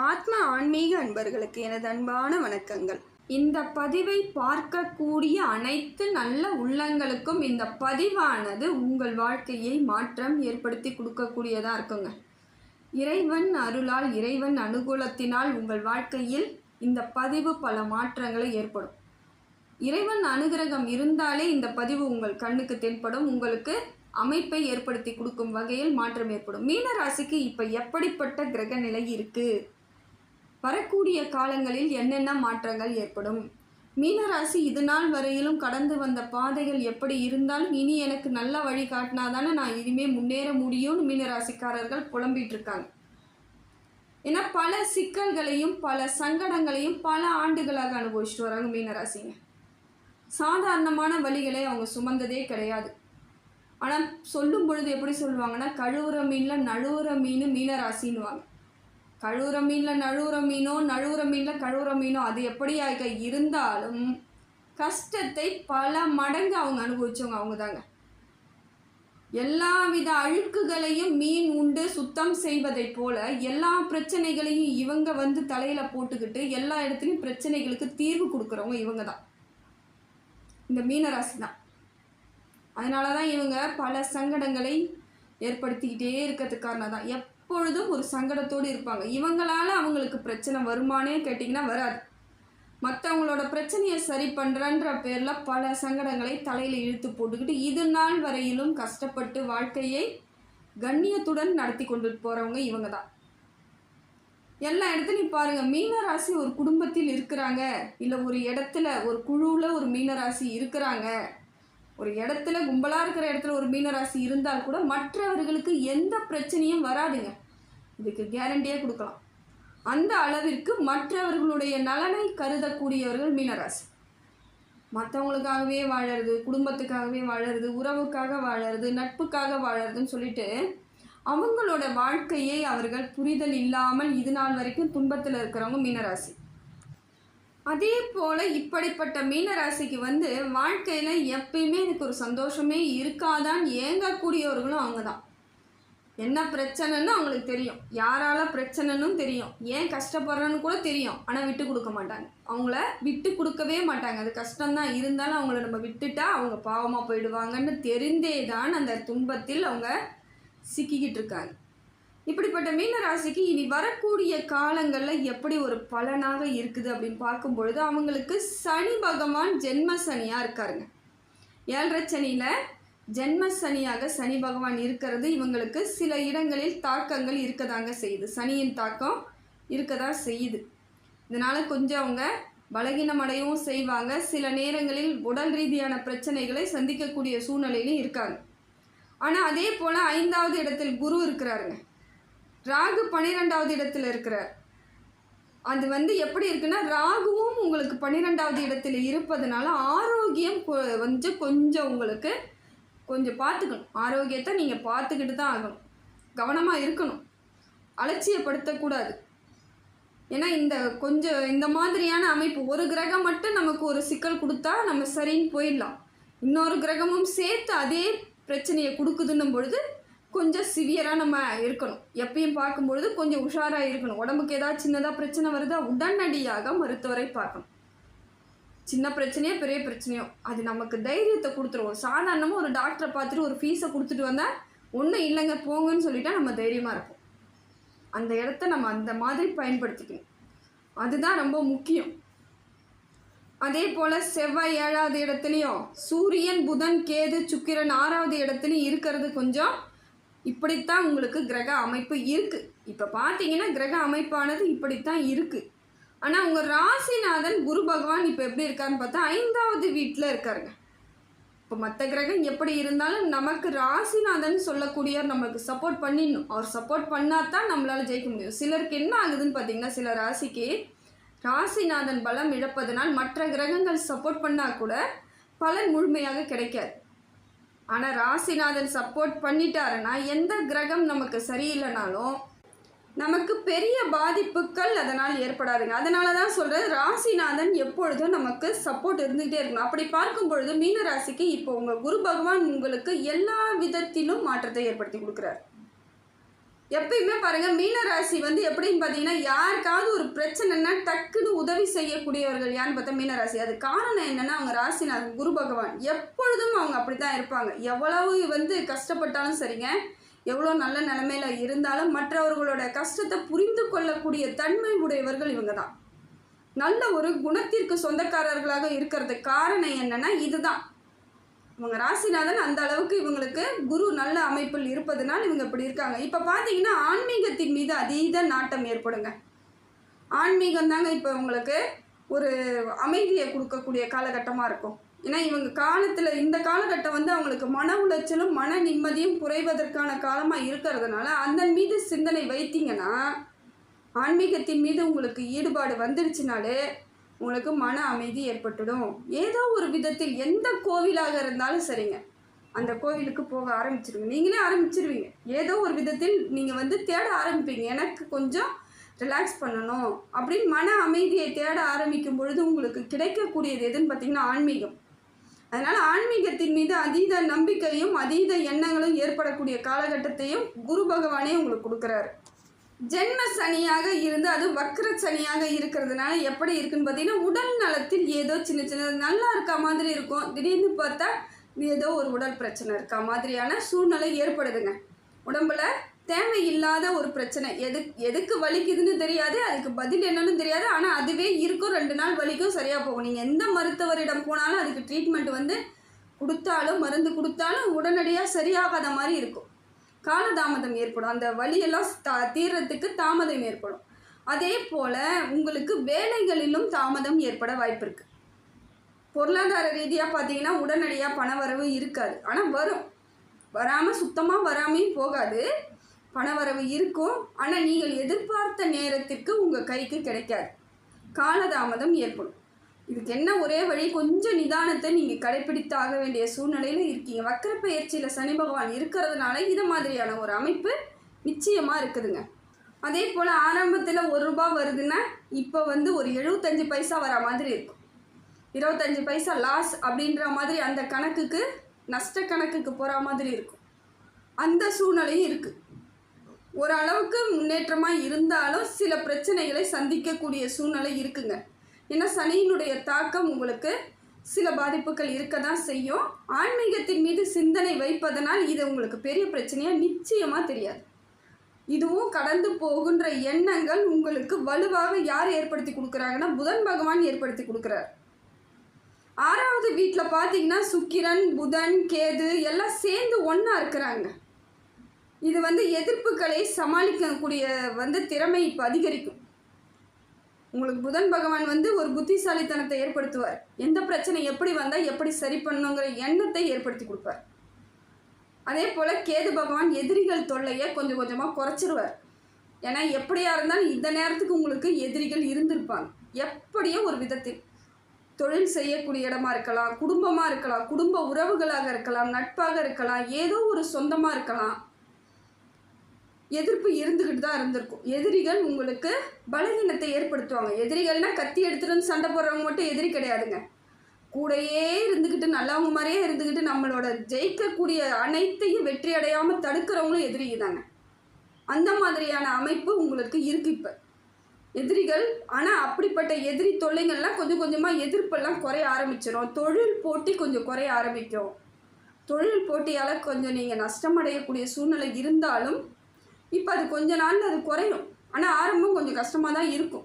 ஆத்ம ஆன்மீக அன்பர்களுக்கு எனது அன்பான வணக்கங்கள். இந்த பதிவை பார்க்கக்கூடிய அனைத்து நல்ல உள்ளங்களுக்கும் இந்த பதிவானது உங்கள் வாழ்க்கையை மாற்றம் ஏற்படுத்தி கொடுக்கக்கூடியதாக இருக்குங்க. இறைவன் அருளால், இறைவன் அனுகூலத்தினால் உங்கள் வாழ்க்கையில் இந்த பதிவு பல மாற்றங்களை ஏற்படும். இறைவன் அனுகிரகம் இருந்தாலே இந்த பதிவு உங்கள் கண்ணுக்கு தென்படும், உங்களுக்கு அமைப்பை ஏற்படுத்தி கொடுக்கும் வகையில் மாற்றம் ஏற்படும். மீன ராசிக்கு இப்போ எப்படிப்பட்ட கிரக நிலை இருக்குது, வரக்கூடிய காலங்களில் என்னென்ன மாற்றங்கள் ஏற்படும், மீனராசி இது நாள் வரையிலும் கடந்து வந்த பாதைகள் எப்படி இருந்தாலும் இனி எனக்கு நல்ல வழி காட்டினாதானே நான் இனிமேல் முன்னேற முடியும்னு மீனராசிக்காரர்கள் புலம்பிகிட்டு இருக்காங்க. ஏன்னா பல சிக்கல்களையும் பல சங்கடங்களையும் பல ஆண்டுகளாக அனுபவிச்சுட்டு வராங்க மீனராசிங்க. சாதாரணமான வழிகளை அவங்க சுமந்ததே கிடையாது. ஆனால் சொல்லும் பொழுது எப்படி சொல்லுவாங்கன்னா, கழுவுற மீனில் நழுவுற மீன் மீனராசின்னுவாங்க. கழுவுற மீனில் நழுவுற மீனோ, நழுவுற மீனில் கழுவுற மீனோ, அது எப்படியாக இருந்தாலும் கஷ்டத்தை பல மடங்கு அவங்க அனுபவிச்சவங்க அவங்க தாங்க. எல்லாவித அழுக்குகளையும் மீன் உண்டு சுத்தம் செய்வதை போல எல்லா பிரச்சனைகளையும் இவங்க வந்து தலையில் போட்டுக்கிட்டு எல்லா இடத்துலையும் பிரச்சனைகளுக்கு தீர்வு கொடுக்குறவங்க இவங்க தான், இந்த மீனராசி தான். அதனால தான் இவங்க பல சங்கடங்களை ஏற்படுத்திக்கிட்டே இருக்கிறதுக்கான தான் எப்பொழுதும் ஒரு சங்கடத்தோடு இருப்பாங்க. இவங்களால் அவங்களுக்கு பிரச்சனை வருமானே கேட்டிங்கன்னா வராது. மற்றவங்களோட பிரச்சனையை சரி பண்ணுறன்ற பேரில் பல சங்கடங்களை தலையில் இழுத்து போட்டுக்கிட்டு இது நாள் வரையிலும் கஷ்டப்பட்டு வாழ்க்கையை கண்ணியத்துடன் நடத்தி கொண்டு போகிறவங்க இவங்க தான். எல்லா இடத்துலையும் பாருங்கள், மீனராசி ஒரு குடும்பத்தில் இருக்கிறாங்க, இல்லை ஒரு இடத்துல ஒரு குழுவில் ஒரு மீனராசி இருக்கிறாங்க, ஒரு இடத்துல கும்பலாக இருக்கிற இடத்துல ஒரு மீனராசி இருந்தால் கூட மற்றவர்களுக்கு எந்த பிரச்சனையும் வராதுங்க. இதுக்கு கேரண்டியாக கொடுக்கலாம். அந்த அளவிற்கு மற்றவர்களுடைய நலனை கருதக்கூடியவர்கள் மீனராசி. மற்றவங்களுக்காகவே வாழறது, குடும்பத்துக்காகவே வாழறது, உறவுக்காக வாழறது, நட்புக்காக வாழறதுன்னு சொல்லிட்டு அவங்களோட வாழ்க்கையை அவர்கள் புரிதல் இல்லாமல் இது நாள் வரைக்கும் துன்பத்தில் இருக்கிறவங்க மீனராசி. அதே போல் இப்படிப்பட்ட மீனராசிக்கு வந்து வாழ்க்கையில் எப்பயுமே எனக்கு ஒரு சந்தோஷமே இருக்காதான்னு ஏங்கக்கூடியவர்களும் அவங்க தான். என்ன பிரச்சனைன்னு அவங்களுக்கு தெரியும், யாரால பிரச்சனைன்னு தெரியும், ஏன் கஷ்டப்படுறன்னு கூட தெரியும். ஆனால் விட்டு கொடுக்க மாட்டாங்க, அவங்கள விட்டு கொடுக்கவே மாட்டாங்க. அது கஷ்டம்தான் இருந்தாலும் அவங்கள நம்ம விட்டுட்டா அவங்க பாவமாக போயிடுவாங்கன்னு தெரிந்தே தான் அந்த துன்பத்தில் அவங்க சிக்கிக்கிட்டு இருக்காங்க. இப்படிப்பட்ட மீனராசிக்கு இனி வரக்கூடிய காலங்களில் எப்படி ஒரு பலனாக இருக்குது அப்படின்னு பார்க்கும் பொழுது அவங்களுக்கு சனி பகவான் ஜென்ம சனியாக இருக்காருங்க. 7.5 சனியில் ஜென்ம சனியாக சனி பகவான் இருக்கிறது இவங்களுக்கு சில இடங்களில் தாக்கங்கள் இருக்கதாங்க செய்யுது. சனியின் தாக்கம் இருக்கதான் செய்யுது. இதனால் கொஞ்சம் அவங்க பலகீனம் அடையவும் செய்வாங்க. சில நேரங்களில் உடல் ரீதியான பிரச்சனைகளை சந்திக்கக்கூடிய சூழ்நிலையிலும் இருக்காங்க. ஆனால் அதே போல் 5வது இடத்தில் குரு இருக்கிறாருங்க. ராகு 12வது இடத்துல இருக்கிறார். அது வந்து எப்படி இருக்குன்னா, ராகுவும் உங்களுக்கு 12வது இடத்துல இருப்பதனால ஆரோக்கியம் கொஞ்சம் உங்களுக்கு கொஞ்சம் பார்த்துக்கணும். ஆரோக்கியத்தை நீங்கள் பார்த்துக்கிட்டு தான் ஆகணும், கவனமாக இருக்கணும், அலட்சியப்படுத்தக்கூடாது. ஏன்னா இந்த மாதிரியான அமைப்பு ஒரு கிரகம் மட்டும் நமக்கு ஒரு சிக்கல் கொடுத்தா நம்ம சரின்னு போயிடலாம். இன்னொரு கிரகமும் சேர்த்து அதே பிரச்சனையை கொடுக்குதுன்னும் பொழுது கொஞ்சம் சிவியராக நம்ம இருக்கணும். எப்பயும் பார்க்கும்பொழுது கொஞ்சம் உஷாராக இருக்கணும். உடம்புக்கு ஏதாவது சின்னதாக பிரச்சனை வருதா உடனடியாக மருத்துவரை பார்க்கணும். சின்ன பிரச்சனையோ பெரிய பிரச்சனையோ அது நமக்கு தைரியத்தை கொடுத்துருவோம். சாதாரணமாக ஒரு டாக்டரை பார்த்துட்டு ஒரு ஃபீஸை கொடுத்துட்டு வந்தால் ஒன்றும் இல்லைங்க போங்கன்னு சொல்லிட்டா நம்ம தைரியமாக இருப்போம். அந்த இடத்த நம்ம அந்த மாதிரி பயன்படுத்திக்கணும், அதுதான் ரொம்ப முக்கியம். அதே போல் செவ்வாய் 7வது இடத்துலையும், சூரியன் புதன் கேது சுக்கிரன் 6வது இடத்துலையும் இருக்கிறது கொஞ்சம் இப்படித்தான் உங்களுக்கு கிரக அமைப்பு இருக்குது. இப்போ பார்த்தீங்கன்னா கிரக அமைப்பானது இப்படித்தான் இருக்குது. ஆனால் உங்கள் ராசிநாதன் குரு பகவான் இப்போ எப்படி இருக்காருன்னு பார்த்தா 5வது வீட்டில் இருக்காருங்க. இப்போ மற்ற கிரகம் எப்படி இருந்தாலும் நமக்கு ராசிநாதன் சொல்லக்கூடியவர் நம்மளுக்கு சப்போர்ட் பண்ணிடணும். அவர் சப்போர்ட் பண்ணால் தான் நம்மளால் ஜெயிக்க முடியும். சிலருக்கு என்ன ஆகுதுன்னு பார்த்தீங்கன்னா, சில ராசிக்கு ராசிநாதன் பலம் இழப்பதனால் மற்ற கிரகங்கள் சப்போர்ட் பண்ணால் கூட பலன் முழுமையாக கிடைக்காது. ஆனால் ராசிநாதன் சப்போர்ட் பண்ணிட்டாருன்னா எந்த கிரகம் நமக்கு சரியில்லைனாலும் நமக்கு பெரிய பாதிப்புகள் அதனால் ஏற்படாதுங்க. அதனால தான் சொல்கிறது, ராசிநாதன் எப்பொழுதும் நமக்கு சப்போர்ட் இருந்துகிட்டே இருக்கணும். அப்படி பார்க்கும் பொழுது மீனராசிக்கு இப்போ உங்கள் குரு பகவான் உங்களுக்கு எல்லா விதத்திலும் மாற்றத்தை ஏற்படுத்தி கொடுக்குறாரு. எப்பயுமே பாருங்கள் மீனராசி வந்து எப்படின்னு பார்த்தீங்கன்னா யாருக்காவது ஒரு பிரச்சனைன்னா டக்குன்னு உதவி செய்யக்கூடியவர்கள் யான்னு பார்த்தா மீனராசி. அது காரணம் என்னென்னா அவங்க ராசிநாதன் குரு பகவான். எப்பொழுதும் அவங்க அப்படி தான் இருப்பாங்க. எவ்வளவு வந்து கஷ்டப்பட்டாலும் சரிங்க, எவ்வளோ நல்ல நிலைமையில் இருந்தாலும் மற்றவர்களோட கஷ்டத்தை புரிந்து கொள்ளக்கூடிய தன்மை உடையவர்கள் இவங்க தான். நல்ல ஒரு குணத்திற்கு சொந்தக்காரர்களாக இருக்கிறதுக்கு காரணம் என்னென்னா இதுதான். இவங்க ராசிநாதன் அந்த அளவுக்கு இவங்களுக்கு குரு நல்ல அமைப்பில் இருப்பதனால் இவங்க இப்படி இருக்காங்க. இப்போ பார்த்தீங்கன்னா ஆன்மீகத்தின் மீது அதீத நாட்டம் ஏற்படுங்க. ஆன்மீகம் தாங்க இப்போ உங்களுக்கு ஒரு அமைதியை கொடுக்கக்கூடிய காலகட்டமாக இருக்கும். ஏன்னா இவங்க காலத்தில் இந்த காலகட்டம் வந்து அவங்களுக்கு மன உளைச்சலும் மன நிம்மதியும் குறைவதற்கான காலமாக இருக்கிறதுனால அதன் மீது சிந்தனை வைத்தீங்கன்னா, ஆன்மீகத்தின் மீது உங்களுக்கு ஈடுபாடு வந்துடுச்சுனாலே உங்களுக்கு மன அமைதி ஏற்பட்டுடும். ஏதோ ஒரு விதத்தில் எந்த கோவிலாக இருந்தாலும் சரிங்க, அந்த கோவிலுக்கு போக ஆரம்பிச்சிருங்க. நீங்களே ஆரம்பிச்சிருவீங்க. ஏதோ ஒரு விதத்தில் நீங்கள் வந்து தேட ஆரம்பிப்பீங்க. எனக்கு கொஞ்சம் ரிலாக்ஸ் பண்ணணும் அப்படின்னு மன அமைதியை தேட ஆரம்பிக்கும் பொழுது உங்களுக்கு கிடைக்கக்கூடியது எதுன்னு பார்த்தீங்கன்னா ஆன்மீகம். அதனால் ஆன்மீகத்தின் மீது அதீத நம்பிக்கையும் அதீத எண்ணங்களும் ஏற்படக்கூடிய காலகட்டத்தையும் குரு பகவானே உங்களுக்கு கொடுக்குறாரு. ஜென்ம சனியாக இருந்து அது வக்ர சனியாக இருக்கிறதுனால எப்படி இருக்குன்னு பார்த்தீங்கன்னா, உடல் நலத்தில் ஏதோ சின்ன சின்ன நல்லா இருக்கா மாதிரி இருக்கும். திடீர்னு பார்த்தா ஏதோ ஒரு உடல் பிரச்சனை இருக்கா மாதிரியான சூழ்நிலை ஏற்படுதுங்க. உடம்புல தேவையில்லாத ஒரு பிரச்சனை எதுக்கு வலிக்குதுன்னு தெரியாது, அதுக்கு பதில் என்னன்னு தெரியாது. ஆனால் அதுவே இருக்கும், 2 நாள் வலிக்கும் சரியாக போகும். நீங்கள் எந்த மருத்துவரிடம் போனாலும் அதுக்கு ட்ரீட்மெண்ட் வந்து கொடுத்தாலும் மருந்து கொடுத்தாலும் உடனடியாக சரியாகாத மாதிரி இருக்கும். காலதாமதம் ஏற்படும். அந்த வலியெல்லாம் தீர்றதுக்கு தாமதம் ஏற்படும். அதே போல் உங்களுக்கு வேலைகளிலும் தாமதம் ஏற்பட வாய்ப்பு இருக்குது. பொருளாதார ரீதியாக பார்த்தீங்கன்னா உடனடியாக பணவரவு இருக்காது. ஆனால் வரும், வராமல் சுத்தமாக வராமையும் போகாது. பணவரவு இருக்கும், ஆனால் நீங்கள் எதிர்பார்த்த நேரத்திற்கு உங்கள் கைக்கு கிடைக்காது. காலதாமதம் ஏற்படும். இதுக்கு என்ன ஒரே வழி, கொஞ்சம் நிதானத்தை நீங்கள் கடைப்பிடித்தாக வேண்டிய சூழ்நிலையில் இருக்கீங்க. வக்கர பயிற்சியில் சனி பகவான் இருக்கிறதுனால இது மாதிரியான ஒரு அமைப்பு நிச்சயமாக இருக்குதுங்க. அதே போல் ஆரம்பத்தில் ₹1 வருதுன்னா இப்போ வந்து ஒரு 75 பைசா வர மாதிரி இருக்கும். 25 பைசா லாஸ் அப்படின்ற மாதிரி அந்த கணக்குக்கு நஷ்ட கணக்குக்கு போகிற மாதிரி இருக்கும். அந்த சூழ்நிலையும் இருக்குது. ஓரளவுக்கு முன்னேற்றமாக இருந்தாலும் சில பிரச்சனைகளை சந்திக்கக்கூடிய சூழ்நிலை இருக்குங்க. ஏன்னா சனியினுடைய தாக்கம் உங்களுக்கு சில பாதிப்புகள் இருக்க தான் செய்யும். ஆன்மீகத்தின் மீது சிந்தனை வைப்பதனால் இது உங்களுக்கு பெரிய பிரச்சனையாக நிச்சயமாக தெரியாது. இதுவும் கடந்து போகின்ற எண்ணங்கள் உங்களுக்கு வலுவாக யார் ஏற்படுத்தி கொடுக்குறாங்கன்னா புதன் பகவான் ஏற்படுத்தி கொடுக்குறார். 6வது வீட்டில் பார்த்தீங்கன்னா சுக்கிரன் புதன் கேது எல்லாம் சேர்ந்து ஒன்றா இருக்கிறாங்க. இது வந்து எதிர்ப்புகளை சமாளிக்கக்கூடிய வந்து திறமை இப்போ அதிகரிக்கும். உங்களுக்கு புதன் பகவான் வந்து ஒரு புத்திசாலித்தனத்தை ஏற்படுத்துவார். எந்த பிரச்சனை எப்படி வந்தால் எப்படி சரி பண்ணுங்கிற எண்ணத்தை ஏற்படுத்தி கொடுப்பார். அதே போல் கேது பகவான் எதிரிகள் தொல்லையை கொஞ்சம் கொஞ்சமாக குறைச்சிருவார். ஏன்னா எப்படியா இருந்தாலும் இந்த நேரத்துக்கு உங்களுக்கு எதிரிகள் இருந்திருப்பாங்க. எப்படியோ ஒரு விதத்தில் தொழில் செய்யக்கூடிய இடமா இருக்கலாம், குடும்பமாக இருக்கலாம், குடும்ப உறவுகளாக இருக்கலாம், நட்பாக இருக்கலாம், ஏதோ ஒரு சொந்தமாக இருக்கலாம், எதிர்ப்பு இருந்துக்கிட்டு தான் இருந்திருக்கும். எதிரிகள் உங்களுக்கு பலவீனத்தை ஏற்படுத்துவாங்க. எதிரிகள்னால் கத்தி எடுத்துகிட்டு சண்டை போடுறவங்க மட்டும் எதிரி கிடையாதுங்க. கூடையே இருந்துக்கிட்டு நல்லவங்க மாதிரியே இருந்துக்கிட்டு நம்மளோட ஜெயிக்கக்கூடிய அனைத்தையும் வெற்றி அடையாமல் தடுக்கிறவங்களும் எதிரி தாங்க. அந்த மாதிரியான அமைப்பு உங்களுக்கு இருக்குது இப்போ எதிரிகள். ஆனால் அப்படிப்பட்ட எதிரி தொல்லைகள்லாம் கொஞ்சம் கொஞ்சமாக எதிர்ப்பெல்லாம் குறைய ஆரம்பிச்சிடும். தொழில் போட்டி கொஞ்சம் குறைய ஆரம்பிக்கும். தொழில் போட்டியால் கொஞ்சம் நீங்கள் நஷ்டமடையக்கூடிய சூழ்நிலை இருந்தாலும் இப்போ அது கொஞ்ச நாளில் அது குறையும். ஆனால் ஆரம்பம் கொஞ்சம் கஷ்டமாக தான் இருக்கும்.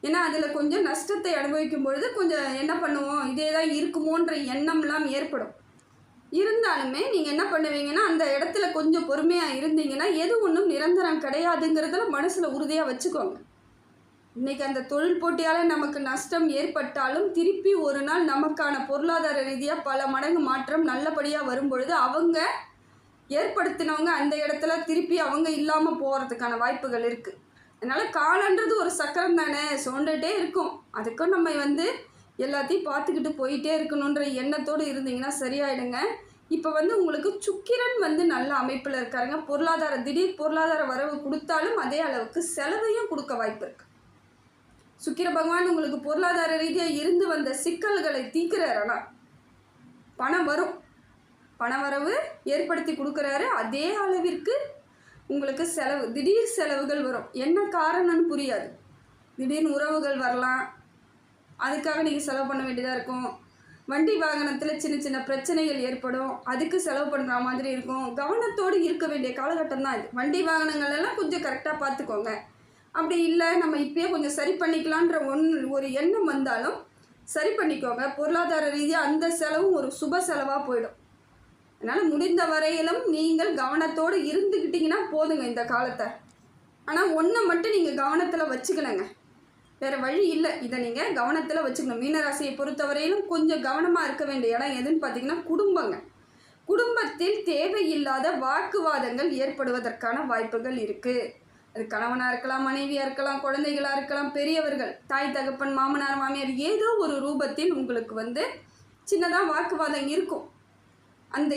ஏன்னா அதில் கொஞ்சம் நஷ்டத்தை அனுபவிக்கும் பொழுது கொஞ்சம் என்ன பண்ணுவோம், இதே தான் இருக்குமோன்ற எண்ணம்லாம் ஏற்படும். இருந்தாலுமே நீங்கள் என்ன பண்ணுவீங்கன்னா அந்த இடத்துல கொஞ்சம் பொறுமையாக இருந்தீங்கன்னா எது ஒன்றும் நிரந்தரம் கிடையாதுங்கிறதுல மனசில் உறுதியாக வச்சுக்கோங்க. இன்றைக்கி அந்த தொழில் போட்டியால் நமக்கு நஷ்டம் ஏற்பட்டாலும் திருப்பி ஒரு நாள் நமக்கான பொருளாதார ரீதியாக பல மடங்கு மாற்றம் நல்லபடியாக வரும்பொழுது அவங்க ஏற்படுத்தினவங்க அந்த இடத்துல திருப்பி அவங்க இல்லாமல் போகிறதுக்கான வாய்ப்புகள் இருக்குது. அதனால் காலன்றது ஒரு சக்கரம் தானே, சோண்டுகிட்டே இருக்கும். அதுக்கும் நம்ம வந்து எல்லாத்தையும் பார்த்துக்கிட்டு போயிட்டே இருக்கணுன்ற எண்ணத்தோடு இருந்தீங்கன்னா சரியாயிடுங்க. இப்போ வந்து உங்களுக்கு சுக்கிரன் வந்து நல்ல அமைப்பில் இருக்காருங்க. திடீர் பொருளாதார வரவு கொடுத்தாலும் அதே அளவுக்கு செலவையும் கொடுக்க வாய்ப்பு இருக்குது. சுக்கிர பகவான் உங்களுக்கு பொருளாதார ரீதியாக இருந்து வந்த சிக்கல்களை தீர்க்கிறார். ஆனால் பணம் வரும், பணவரவு ஏற்படுத்தி கொடுக்குறாரு. அதே அளவிற்கு உங்களுக்கு திடீர் செலவுகள் வரும். என்ன காரணம்னு புரியாது. திடீர்னு உறவுகள் வரலாம், அதுக்காக நீங்கள் செலவு பண்ண வேண்டியதாக இருக்கும். வண்டி வாகனத்தில் சின்ன சின்ன பிரச்சனைகள் ஏற்படும், அதுக்கு செலவு பண்ணுற மாதிரி இருக்கும். கவனத்தோடு இருக்க வேண்டிய காலகட்டம் தான் இது. வண்டி வாகனங்கள் எல்லாம் கொஞ்சம் கரெக்டாக பார்த்துக்கோங்க. அப்படி இல்லை நம்ம இப்பயே கொஞ்சம் சரி பண்ணிக்கலான்ற ஒரு எண்ணம் வந்தாலும் சரி பண்ணிக்கோங்க. பொருளாதார ரீதியாக அந்த செலவும் ஒரு சுப செலவாக போயிடும். அதனால் முடிந்த வரையிலும் நீங்கள் கவனத்தோடு இருந்துக்கிட்டிங்கன்னா போதுங்க இந்த காலத்தை. ஆனால் ஒன்றை மட்டும் நீங்கள் கவனத்தில் வச்சுக்கணுங்க, வேறு வழி இல்லை. இதை நீங்கள் கவனத்தில் வச்சுக்கணும். மீனராசியை பொறுத்தவரையிலும் கொஞ்சம் கவனமாக இருக்க வேண்டிய இடம் எதுன்னு பார்த்தீங்கன்னா குடும்பங்க. குடும்பத்தில் தேவையில்லாத வாக்குவாதங்கள் ஏற்படுவதற்கான வாய்ப்புகள் இருக்குது. அது கணவனாக இருக்கலாம், மனைவியாக இருக்கலாம், குழந்தைகளாக இருக்கலாம், பெரியவர்கள், தாய் தகப்பன், மாமனார் மாமியார், ஏதோ ஒரு ரூபத்தில் உங்களுக்கு சின்னதாக வாக்குவாதம் இருக்கும்.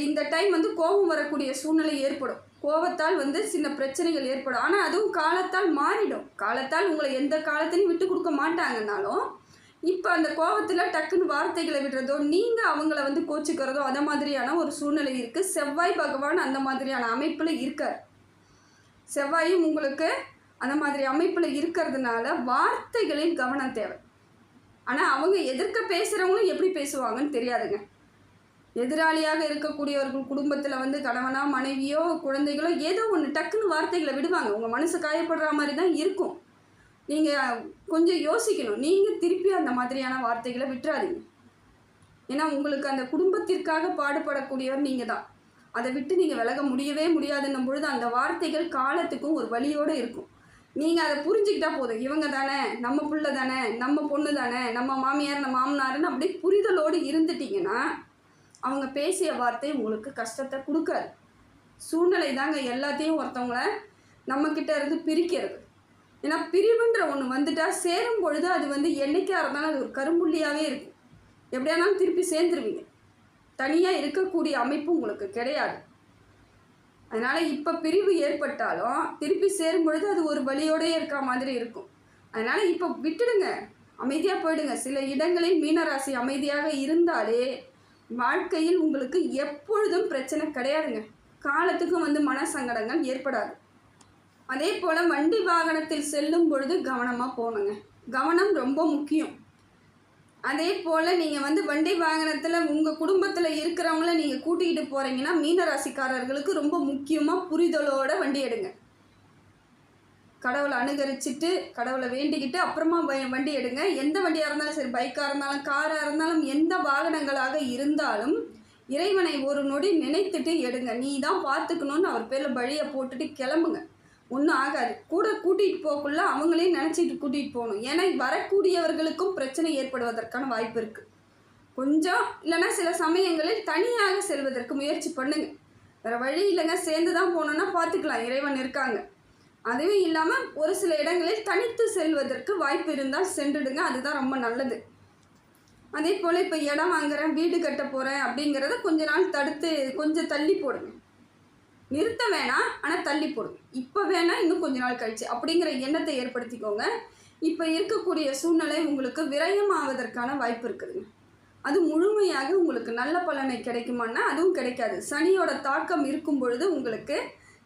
இந்த டைம் கோபம் வரக்கூடிய சூழ்நிலை ஏற்படும். கோபத்தால் சின்ன பிரச்சனைகள் ஏற்படும். ஆனால் அதுவும் காலத்தால் மாறிடும். காலத்தால் உங்களை எந்த காலத்திலையும் விட்டு கொடுக்க மாட்டாங்கன்னாலும் இப்போ அந்த கோபத்தில் டக்குன்னு வார்த்தைகளை விடுறதோ, நீங்கள் அவங்கள கோச்சிக்கிறதோ, அந்த மாதிரியான ஒரு சூழ்நிலை இருக்குது. செவ்வாய் பகவான் அந்த மாதிரியான அமைப்பில் இருக்கார். செவ்வாயும் உங்களுக்கு அந்த மாதிரி அமைப்பில் இருக்கிறதுனால வார்த்தைகளில் கவனம் தேவை. ஆனால் அவங்க எதிர்க்க பேசுகிறவங்களும் எப்படி பேசுவாங்கன்னு தெரியாதுங்க. எதிராளியாக இருக்கக்கூடியவர்கள் குடும்பத்தில் கணவனோ மனைவியோ குழந்தைகளோ ஏதோ ஒன்று டக்குன்னு வார்த்தைகளை விடுவாங்க. உங்கள் மனசு காயப்படுற மாதிரி தான் இருக்கும். நீங்கள் கொஞ்சம் யோசிக்கணும். நீங்கள் திருப்பி அந்த மாதிரியான வார்த்தைகளை விட்டுறாதீங்க. ஏன்னா உங்களுக்கு அந்த குடும்பத்திற்காக பாடுபடக்கூடியவர் நீங்கள் தான். அதை விட்டு நீங்கள் விலக முடியவே முடியாதுன்னும் பொழுது அந்த வார்த்தைகள் காலத்துக்கும் ஒரு வழியோடு இருக்கும். நீங்கள் அதை புரிஞ்சுக்கிட்டா போதும். இவங்க தானே, நம்ம பிள்ளை தானே, நம்ம பொண்ணு தானே, நம்ம மாமியார் நம்ம மாமனார்னு அப்படி புரிதலோடு இருந்துட்டிங்கன்னா அவங்க பேசிய வார்த்தை உங்களுக்கு கஷ்டத்தை கொடுக்காது. சூழ்நிலை தாங்க எல்லாத்தையும் ஒருத்தவங்கள நம்மக்கிட்ட இருந்து பிரிக்கிறது. ஏன்னா பிரிவுன்ற ஒன்று வந்துட்டால் சேரும் பொழுது அது என்னைக்காக இருந்தாலும் அது ஒரு கரும்புள்ளியாகவே இருக்கும். எப்படியானாலும் திருப்பி சேர்ந்துருவீங்க. தனியாக இருக்கக்கூடிய அமைப்பு உங்களுக்கு கிடையாது. அதனால் இப்போ பிரிவு ஏற்பட்டாலும் திருப்பி சேரும் பொழுது அது ஒரு வழியோடையே இருக்க மாதிரி இருக்கும். அதனால் இப்போ விட்டுடுங்க, அமைதியாக போயிடுங்க. சில இடங்களில் மீனராசி அமைதியாக இருந்தாலே வாழ்க்கையில் உங்களுக்கு எப்பொழுதும் பிரச்சனை கிடையாதுங்க. காலத்துக்கும் மனசங்கடங்கள் ஏற்படாது. அதே போல் வண்டி வாகனத்தில் செல்லும் பொழுது கவனமாக போகணுங்க. கவனம் ரொம்ப முக்கியம். அதே போல் நீங்கள் வண்டி வாகனத்தில் உங்கள் குடும்பத்தில் இருக்கிறவங்கள நீங்கள் கூட்டிகிட்டு போகிறீங்கன்னா மீனராசிக்காரர்களுக்கு ரொம்ப முக்கியமாக புரிதலோடு வண்டி எடுங்க. கடவுளை அனுகரிச்சுட்டு கடவுளை வேண்டிக்கிட்டு அப்புறமா வண்டி எடுங்க. எந்த வண்டியாக இருந்தாலும் சரி, பைக்காக இருந்தாலும் காராக இருந்தாலும் எந்த வாகனங்களாக இருந்தாலும் இறைவனை ஒரு நொடி நினைத்துட்டு எடுங்க. நீ தான் பார்த்துக்கணுன்னு அவர் பேரில் பழியை போட்டுட்டு கிளம்புங்க. ஒன்றும் ஆகாது. கூட கூட்டிகிட்டு போகக்குள்ள அவங்களையும் நினச்சிட்டு கூட்டிகிட்டு போகணும். ஏன்னா வரக்கூடியவர்களுக்கும் பிரச்சனை ஏற்படுவதற்கான வாய்ப்பு இருக்குது. கொஞ்சம் இல்லைன்னா சில சமயங்களில் தனியாக செல்வதற்கு முயற்சி பண்ணுங்க. வேறு வழி இல்லைங்க, சேர்ந்து தான் போகணுன்னா பார்த்துக்கலாம், இறைவன் இருக்காங்க. அதுவும் இல்லாமல் ஒரு சில இடங்களில் தனித்து செல்வதற்கு வாய்ப்பு இருந்தால் சென்றுடுங்க. அதுதான் ரொம்ப நல்லது. அதே போல் இப்போ இடம் வாங்குகிறேன், வீடு கட்ட போகிறேன் அப்படிங்கிறத கொஞ்ச நாள் தடுத்து கொஞ்சம் தள்ளி போடுங்க. நிறுத்த வேணாம், ஆனால் தள்ளி போடுங்க. இப்போ வேணாம், இன்னும் கொஞ்ச நாள் கழிச்சு அப்படிங்கிற எண்ணத்தை ஏற்படுத்திக்கோங்க. இப்போ இருக்கக்கூடிய சூழ்நிலை உங்களுக்கு விரயம் ஆவதற்கான வாய்ப்பு இருக்குதுங்க. அது முழுமையாக உங்களுக்கு நல்ல பலனை கிடைக்குமான்னா அதுவும் கிடைக்காது. சனியோட தாக்கம் இருக்கும் பொழுது உங்களுக்கு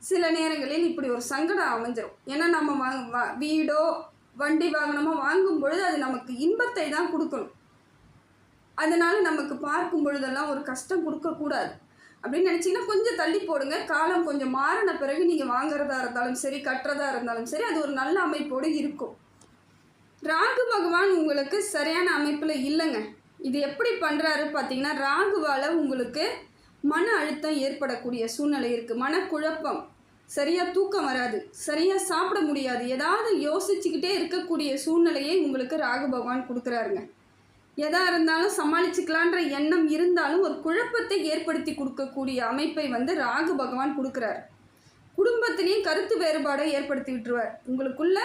சில நேரங்களில் இப்படி ஒரு சங்கடம் அமைஞ்சிடும். ஏன்னா நம்ம வீடோ வண்டி வாகனமோ வாங்கும் பொழுது அது நமக்கு இன்பத்தை தான் கொடுக்கணும். அதனால் நமக்கு பார்க்கும் பொழுதெல்லாம் ஒரு கஷ்டம் கொடுக்கக்கூடாது அப்படின்னு நினச்சிங்கன்னா கொஞ்சம் தள்ளி போடுங்க. காலம் கொஞ்சம் மாறின பிறகு நீங்கள் வாங்குறதா இருந்தாலும் சரி, கட்டுறதா இருந்தாலும் சரி, அது ஒரு நல்ல அமைப்போடு இருக்கும். ராகு பகவான் உங்களுக்கு சரியான அமைப்பில் இல்லைங்க. இது எப்படி பண்ணுறாரு பார்த்தீங்கன்னா, ராகுவால் உங்களுக்கு மன அழுத்தம் ஏற்படக்கூடிய சூழ்நிலை இருக்குது. மனக்குழப்பம், சரியாக தூக்கம் வராது, சரியாக சாப்பிட முடியாது, ஏதாவது யோசிச்சுக்கிட்டே இருக்கக்கூடிய சூழ்நிலையை உங்களுக்கு ராகு பகவான் கொடுக்குறாருங்க. எதாக இருந்தாலும் சமாளிச்சுக்கலான்ற எண்ணம் இருந்தாலும் ஒரு குழப்பத்தை ஏற்படுத்தி கொடுக்கக்கூடிய அமைப்பை ராகு பகவான் கொடுக்குறாரு. குடும்பத்திலையும் கருத்து வேறுபாடை ஏற்படுத்தி விட்டுருவார். உங்களுக்குள்ள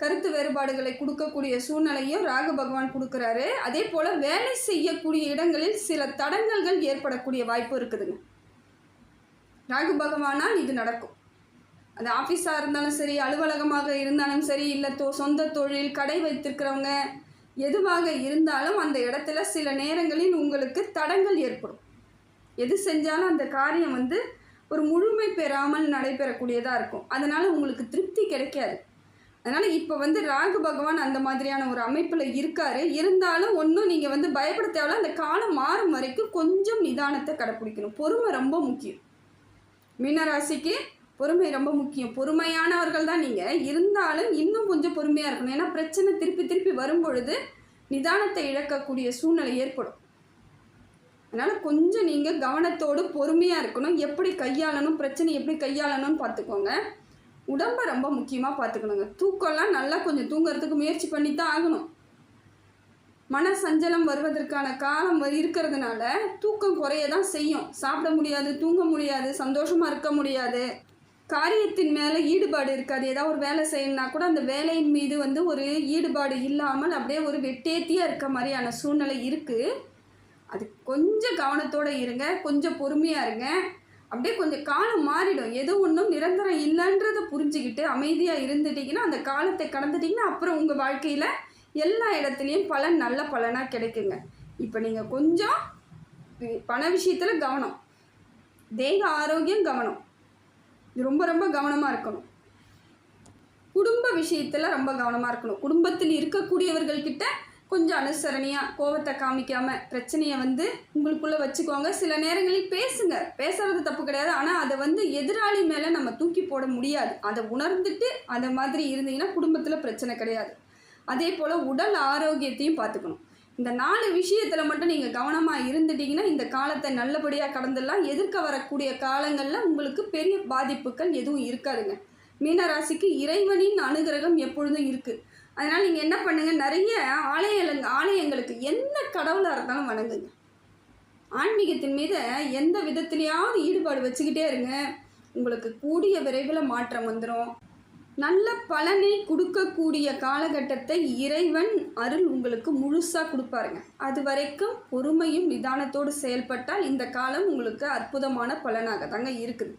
கருத்து வேறுபாடுகளை கொடுக்கக்கூடிய சூழ்நிலையும் ராகு பகவான் கொடுக்குறாரு. அதே போல் வேலை செய்யக்கூடிய இடங்களில் சில தடங்கல்கள் ஏற்படக்கூடிய வாய்ப்பு இருக்குதுங்க. ராகு பகவானால் இது நடக்கும். அது ஆஃபீஸாக இருந்தாலும் சரி, அலுவலகமாக இருந்தாலும் சரி, இல்லை சொந்த தொழில் கடை வைத்திருக்கிறவங்க எதுவாக இருந்தாலும் அந்த இடத்துல சில நேரங்களில் உங்களுக்கு தடங்கள் ஏற்படும். எது செஞ்சாலும் அந்த காரியம் ஒரு முழுமை பெறாமல் நடைபெறக்கூடியதாக இருக்கும். அதனால் உங்களுக்கு திருப்தி கிடைக்காது. அதனால் இப்போ வந்து ராகு பகவான் அந்த மாதிரியான ஒரு அமைப்பில் இருக்கார். இருந்தாலும் ஒன்றும் நீங்கள் வந்து பயப்பட தேவையில்ல. அந்த காலம் மாறும் வரைக்கும் கொஞ்சம் நிதானத்தை கடைப்பிடிக்கணும். பொறுமை ரொம்ப முக்கியம். மீனராசிக்கு பொறுமை ரொம்ப முக்கியம். பொறுமையானவர்கள் தான் நீங்கள். இருந்தாலும் இன்னும் கொஞ்சம் பொறுமையாக இருக்கணும். ஏன்னா பிரச்சனை திருப்பி திருப்பி வரும் பொழுது நிதானத்தை இழக்கக்கூடிய சூழ்நிலை ஏற்படும். அதனால் கொஞ்சம் நீங்கள் கவனத்தோடு பொறுமையாக இருக்கணும். எப்படி கையாளணும், பிரச்சனை எப்படி கையாளணும்னு பார்த்துக்கோங்க. உடம்பை ரொம்ப முக்கியமாக பார்த்துக்கணுங்க. தூக்கம்லாம் நல்லா கொஞ்சம் தூங்குறதுக்கு முயற்சி பண்ணி தான் ஆகணும். மன சஞ்சலம் வருவதற்கான காலம் இருக்கிறதுனால தூக்கம் குறைய தான் செய்யும். சாப்பிட முடியாது, தூங்க முடியாது, சந்தோஷமாக இருக்க முடியாது, காரியத்தின் மேலே ஈடுபாடு இருக்காது. ஏதாவது ஒரு வேலை செய்யணும்னா கூட அந்த வேலையின் மீது வந்து ஒரு ஈடுபாடு இல்லாமல் அப்படியே ஒரு வெட்டேத்தியாக இருக்க மாதிரியான சூழ்நிலை இருக்குது. அது கொஞ்சம் கவனத்தோடு இருங்க, கொஞ்சம் பொறுமையாக இருங்க. அப்படியே கொஞ்சம் காலம் மாறிடும். எது ஒன்றும் நிரந்தரம் இல்லைன்றதை புரிஞ்சுக்கிட்டு அமைதியாக இருந்துட்டிங்கன்னா, அந்த காலத்தை கடந்துட்டிங்கன்னா அப்புறம் உங்கள் வாழ்க்கையில் எல்லா இடத்துலையும் பலன் நல்ல பலனாக கிடைக்குங்க. இப்போ நீங்கள் கொஞ்சம் பண விஷயத்தில் கவனம், தேக ஆரோக்கியம் கவனம், ரொம்ப ரொம்ப கவனமாக இருக்கணும். குடும்ப விஷயத்தில் ரொம்ப கவனமாக இருக்கணும். குடும்பத்தில் இருக்கக்கூடியவர்கள்கிட்ட கொஞ்சம் அனுசரணையாக கோபத்தை காமிக்காமல் பிரச்சனையை வந்து உங்களுக்குள்ளே வச்சுக்கோங்க. சில நேரங்களில் பேசுங்க, பேசுறது தப்பு கிடையாது. ஆனால் அதை வந்து எதிராளி மேலே நம்ம தூக்கி போட முடியாது. அதை உணர்ந்துட்டு அதை மாதிரி இருந்தீங்கன்னா குடும்பத்தில் பிரச்சனை கிடையாது. அதே போல் உடல் ஆரோக்கியத்தையும் பார்த்துக்கணும். இந்த 4 விஷயத்தில் மட்டும் நீங்கள் கவனமாக இருந்துட்டிங்கன்னா இந்த காலத்தை நல்லபடியாக கடந்துடலாம். எதிர்க்க வரக்கூடிய காலங்களில் உங்களுக்கு பெரிய பாதிப்புகள் எதுவும் இருக்காதுங்க. மீனராசிக்கு இறைவனின் அனுகிரகம் எப்பொழுதும் இருக்குது. அதனால் நீங்கள் என்ன பண்ணுங்கள், நிறைய ஆலயங்களுக்கு எந்த கடவுளாக இருந்தாலும் வணங்குங்க. ஆன்மீகத்தின் மீது எந்த விதத்துலையாவது ஈடுபாடு வச்சுக்கிட்டே இருங்க. உங்களுக்கு கூடிய விரைவில் மாற்றம் வந்துடும். நல்ல பலனை கொடுக்கக்கூடிய காலகட்டத்தை இறைவன் அருள் உங்களுக்கு முழுசாக கொடுப்பாருங்க. அது வரைக்கும் பொறுமையும் நிதானத்தோடு செயல்பட்டால் இந்த காலம் உங்களுக்கு அற்புதமான பலனாக தாங்க இருக்குது.